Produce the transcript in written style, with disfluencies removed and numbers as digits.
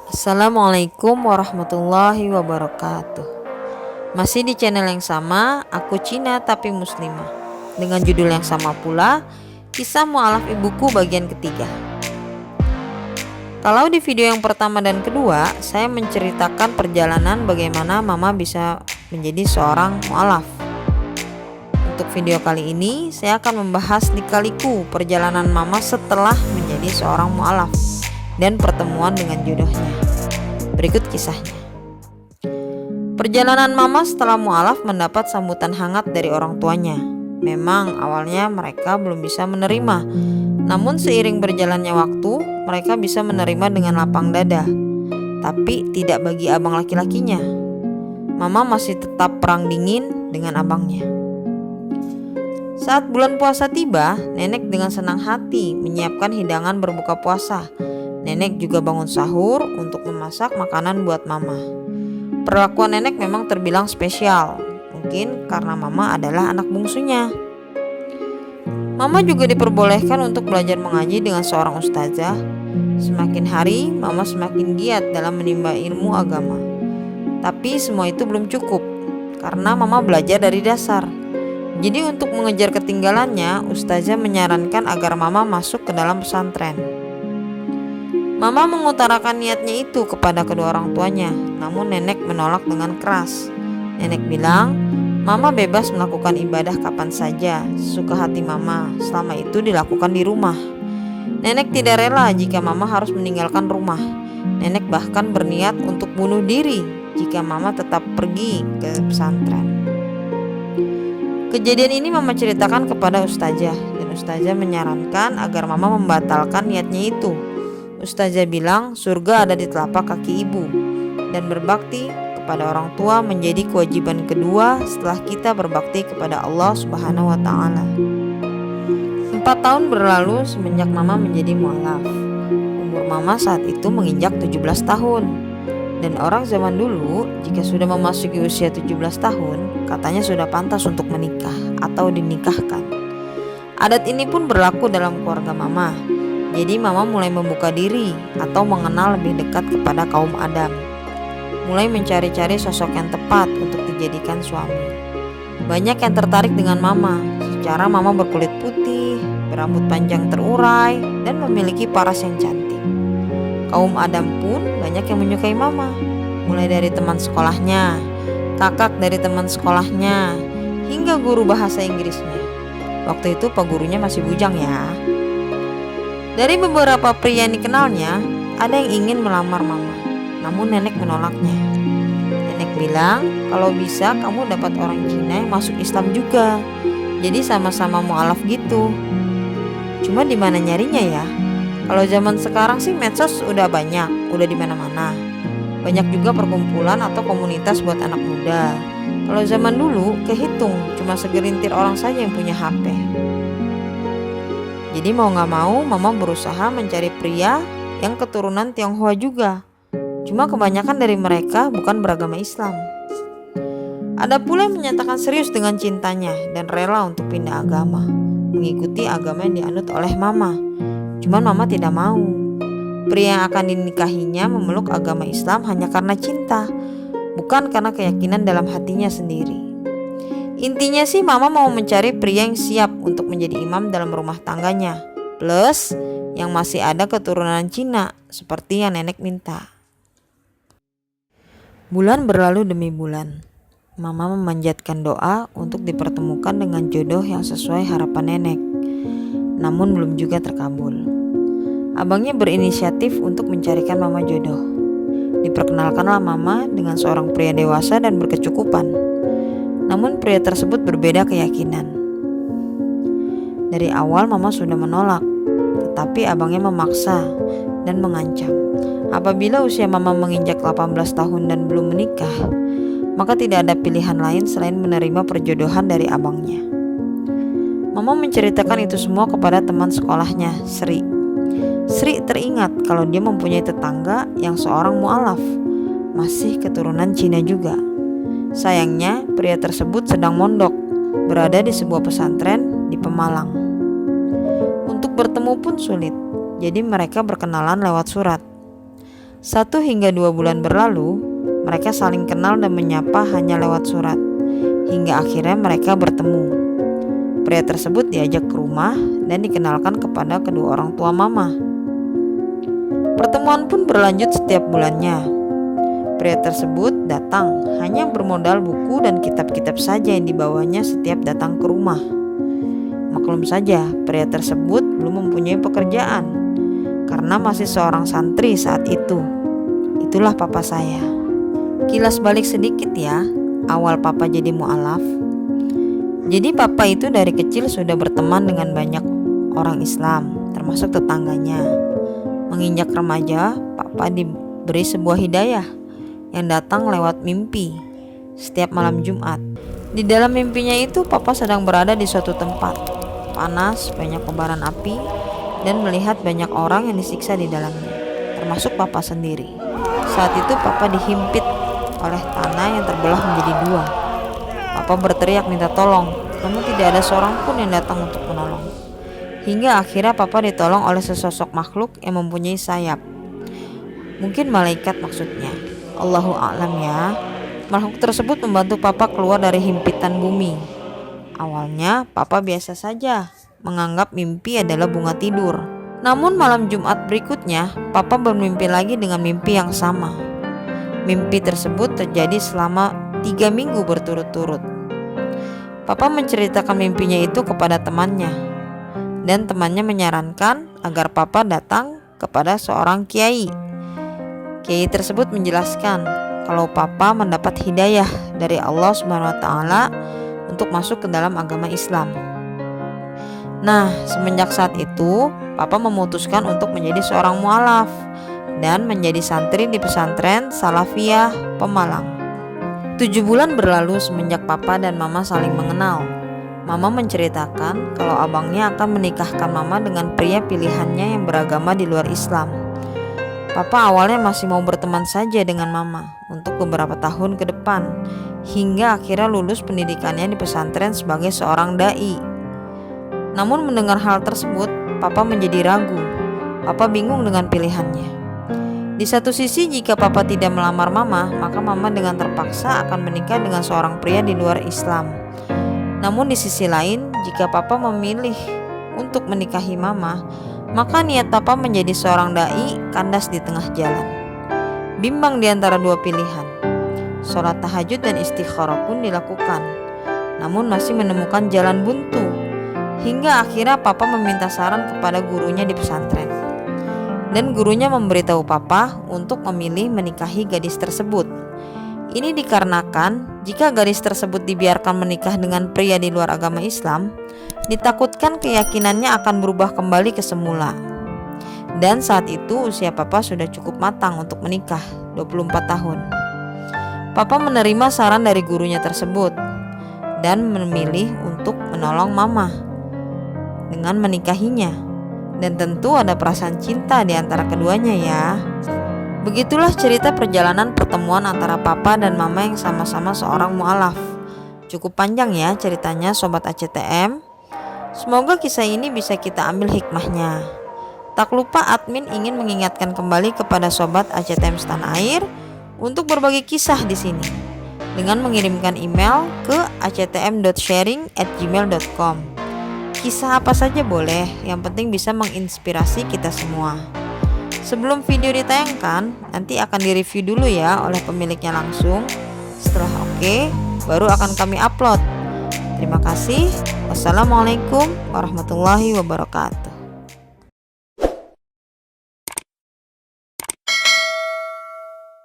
Assalamualaikum warahmatullahi wabarakatuh. Masih di channel yang sama, aku Cina tapi muslimah, dengan judul yang sama pula, Kisah Mu'alaf Ibuku bagian ketiga. Kalau di video yang pertama dan kedua, saya menceritakan perjalanan bagaimana mama bisa menjadi seorang mu'alaf. Untuk video kali ini, saya akan membahas lika-liku perjalanan mama setelah menjadi seorang mu'alaf dan pertemuan dengan jodohnya. Berikut kisahnya. Perjalanan mama setelah mu'alaf mendapat sambutan hangat dari orang tuanya. Memang awalnya mereka belum bisa menerima, namun seiring berjalannya waktu, mereka bisa menerima dengan lapang dada. Tapi tidak bagi abang laki-lakinya. Mama masih tetap perang dingin dengan abangnya. Saat bulan puasa tiba, nenek dengan senang hati menyiapkan hidangan berbuka puasa. Nenek juga bangun sahur untuk memasak makanan buat mama. Perlakuan nenek memang terbilang spesial, mungkin karena mama adalah anak bungsunya. Mama juga diperbolehkan untuk belajar mengaji dengan seorang ustazah. Semakin hari, mama semakin giat dalam menimba ilmu agama. Tapi semua itu belum cukup, karena mama belajar dari dasar. Jadi untuk mengejar ketinggalannya, ustazah menyarankan agar mama masuk ke dalam pesantren. Mama mengutarakan niatnya itu kepada kedua orang tuanya, namun nenek menolak dengan keras. Nenek bilang, mama bebas melakukan ibadah kapan saja, sesuka hati mama, selama itu dilakukan di rumah. Nenek tidak rela jika mama harus meninggalkan rumah. Nenek bahkan berniat untuk bunuh diri jika mama tetap pergi ke pesantren. Kejadian ini mama ceritakan kepada ustazah, dan ustazah menyarankan agar mama membatalkan niatnya itu. Ustazah bilang surga ada di telapak kaki ibu, dan berbakti kepada orang tua menjadi kewajiban kedua setelah kita berbakti kepada Allah Subhanahu wa ta'ala. 4 tahun berlalu semenjak mama menjadi mu'alaf. Umur mama saat itu menginjak 17 tahun. Dan orang zaman dulu jika sudah memasuki usia 17 tahun, katanya sudah pantas untuk menikah atau dinikahkan. Adat ini pun berlaku dalam keluarga mama. Jadi mama mulai membuka diri atau mengenal lebih dekat kepada kaum Adam. Mulai mencari-cari sosok yang tepat untuk dijadikan suami. Banyak yang tertarik dengan mama. Secara mama berkulit putih, berambut panjang terurai, dan memiliki paras yang cantik. Kaum Adam pun banyak yang menyukai mama. Mulai dari teman sekolahnya, kakak dari teman sekolahnya, hingga guru bahasa Inggrisnya. Waktu itu pak gurunya masih bujang ya. Dari beberapa pria yang dikenalnya, ada yang ingin melamar mama, namun nenek menolaknya. Nenek bilang, kalau bisa kamu dapat orang Cina yang masuk Islam juga, jadi sama-sama mu'alaf gitu. Cuma di mana nyarinya ya? Kalau zaman sekarang sih medsos udah banyak, udah di mana-mana. Banyak juga perkumpulan atau komunitas buat anak muda. Kalau zaman dulu kehitung cuma segelintir orang saja yang punya HP. Jadi mau gak mau mama berusaha mencari pria yang keturunan Tionghoa juga. Cuma kebanyakan dari mereka bukan beragama Islam. Ada pula yang menyatakan serius dengan cintanya dan rela untuk pindah agama, mengikuti agama yang dianut oleh mama. Cuman mama tidak mau. Pria yang akan dinikahinya memeluk agama Islam hanya karena cinta, bukan karena keyakinan dalam hatinya sendiri. Intinya sih mama mau mencari pria yang siap untuk menjadi imam dalam rumah tangganya, plus yang masih ada keturunan Cina seperti yang nenek minta. Bulan berlalu demi bulan. Mama memanjatkan doa untuk dipertemukan dengan jodoh yang sesuai harapan nenek. Namun belum juga terkabul. Abangnya berinisiatif untuk mencarikan mama jodoh. Diperkenalkanlah mama dengan seorang pria dewasa dan berkecukupan. Namun pria tersebut berbeda keyakinan. Dari awal mama sudah menolak, tetapi abangnya memaksa dan mengancam. Apabila usia mama menginjak 18 tahun dan belum menikah, maka tidak ada pilihan lain selain menerima perjodohan dari abangnya. Mama menceritakan itu semua kepada teman sekolahnya, Sri. Sri teringat kalau dia mempunyai tetangga yang seorang mu'alaf, masih keturunan Cina juga. Sayangnya pria tersebut sedang mondok, berada di sebuah pesantren di Pemalang. Untuk bertemu pun sulit, jadi mereka berkenalan lewat surat. 1 hingga 2 bulan berlalu, mereka saling kenal dan menyapa hanya lewat surat, hingga akhirnya mereka bertemu. Pria tersebut diajak ke rumah dan dikenalkan kepada kedua orang tua Mama. Pertemuan pun berlanjut setiap bulannya. Pria tersebut datang hanya bermodal buku dan kitab-kitab saja yang dibawanya setiap datang ke rumah. Maklum saja, pria tersebut belum mempunyai pekerjaan karena masih seorang santri saat itu. Itulah papa saya. Kilas balik sedikit ya, awal papa jadi mu'alaf. Jadi papa itu dari kecil sudah berteman dengan banyak orang Islam, termasuk tetangganya. Menginjak remaja, papa diberi sebuah hidayah yang datang lewat mimpi setiap malam Jumat. Di dalam mimpinya itu papa sedang berada di suatu tempat panas, banyak kobaran api, dan melihat banyak orang yang disiksa di dalamnya, termasuk papa sendiri. Saat itu papa dihimpit oleh tanah yang terbelah menjadi 2. Papa berteriak minta tolong, namun tidak ada seorang pun yang datang untuk menolong. Hingga akhirnya papa ditolong oleh sesosok makhluk yang mempunyai sayap. Mungkin malaikat maksudnya. Allahu a'lam ya. Makhluk tersebut membantu papa keluar dari himpitan bumi. Awalnya papa biasa saja, menganggap mimpi adalah bunga tidur. Namun malam Jumat berikutnya, papa bermimpi lagi dengan mimpi yang sama. Mimpi tersebut terjadi selama 3 minggu berturut-turut. Papa menceritakan mimpinya itu kepada temannya, dan temannya menyarankan agar papa datang kepada seorang kiai. Kiai tersebut menjelaskan kalau papa mendapat hidayah dari Allah Subhanahu wa taala untuk masuk ke dalam agama Islam. Nah, semenjak saat itu, papa memutuskan untuk menjadi seorang mu'alaf dan menjadi santri di pesantren Salafiyah Pemalang. 7 bulan berlalu semenjak papa dan mama saling mengenal. Mama menceritakan kalau abangnya akan menikahkan mama dengan pria pilihannya yang beragama di luar Islam. Papa awalnya masih mau berteman saja dengan mama untuk beberapa tahun ke depan, hingga akhirnya lulus pendidikannya di pesantren sebagai seorang dai. Namun mendengar hal tersebut, papa menjadi ragu. Papa bingung dengan pilihannya. Di satu sisi, jika papa tidak melamar mama, maka mama dengan terpaksa akan menikah dengan seorang pria di luar Islam. Namun di sisi lain, jika papa memilih untuk menikahi mama, maka niat papa menjadi seorang dai kandas di tengah jalan. Bimbang di antara 2 pilihan. Sholat tahajud dan istikharah pun dilakukan, namun masih menemukan jalan buntu. Hingga akhirnya papa meminta saran kepada gurunya di pesantren. Dan gurunya memberitahu papa untuk memilih menikahi gadis tersebut. Ini dikarenakan jika gadis tersebut dibiarkan menikah dengan pria di luar agama Islam, ditakutkan keyakinannya akan berubah kembali ke semula. Dan saat itu usia papa sudah cukup matang untuk menikah, 24 tahun. Papa menerima saran dari gurunya tersebut dan memilih untuk menolong mama dengan menikahinya. Dan tentu ada perasaan cinta di antara keduanya ya. Begitulah cerita perjalanan pertemuan antara papa dan mama yang sama-sama seorang mu'alaf. Cukup panjang ya ceritanya Sobat ACTM. Semoga kisah ini bisa kita ambil hikmahnya. Tak lupa admin ingin mengingatkan kembali kepada Sobat ACTM Setanah Air untuk berbagi kisah di sini dengan mengirimkan email ke actm.sharing@gmail.com. Kisah apa saja boleh, yang penting bisa menginspirasi kita semua. Sebelum video ditayangkan, nanti akan direview dulu ya oleh pemiliknya langsung. Setelah oke, baru akan kami upload. Terima kasih. Wassalamualaikum warahmatullahi wabarakatuh.